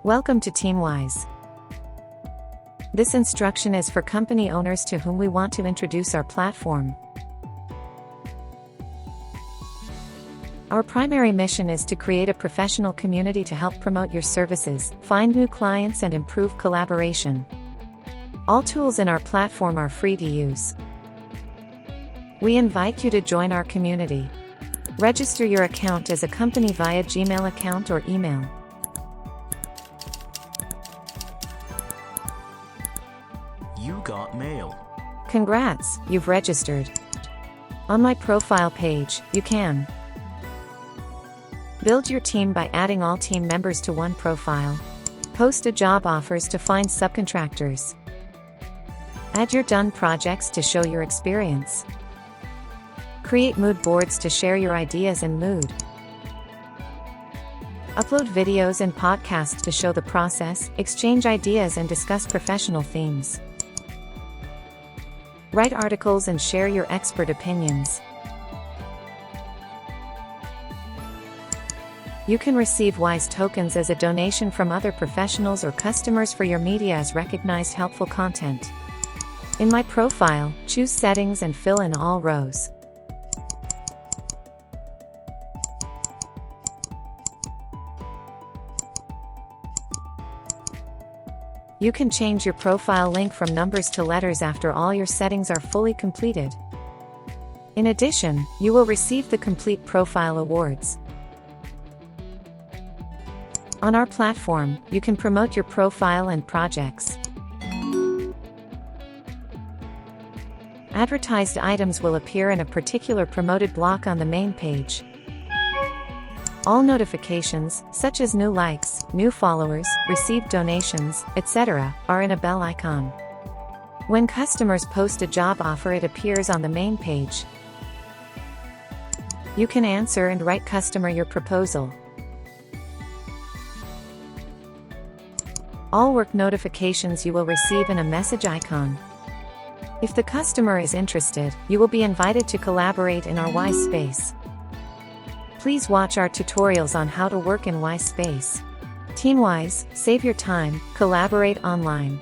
Welcome to TeamWise. This instruction is for company owners to whom we want to introduce our platform. Our primary mission is to create a professional community to help promote your services, find new clients, and improve collaboration. All tools in our platform are free to use. We invite you to join our community. Register your account as a company via Gmail account or email. You got mail. Congrats, you've registered. On my profile page, you can build your team by adding all team members to one profile. Post a job offers to find subcontractors. Add your done projects to show your experience. Create mood boards to share your ideas and mood. Upload videos and podcasts to show the process, exchange ideas, and discuss professional themes. Write articles and share your expert opinions. You can receive WISE tokens as a donation from other professionals or customers for your media as recognized helpful content. In my profile, choose settings and fill in all rows. You can change your profile link from numbers to letters after all your settings are fully completed. In addition, you will receive the Complete Profile Awards. On our platform, you can promote your profile and projects. Advertised items will appear in a particular promoted block on the main page. All notifications, such as new likes, new followers, received donations, etc., are in a bell icon. When customers post a job offer, it appears on the main page. You can answer and write customer your proposal. All work notifications you will receive in a message icon. If the customer is interested, you will be invited to collaborate in our WISE space. Please watch our tutorials on how to work in WISE space. TeamWise, save your time, collaborate online.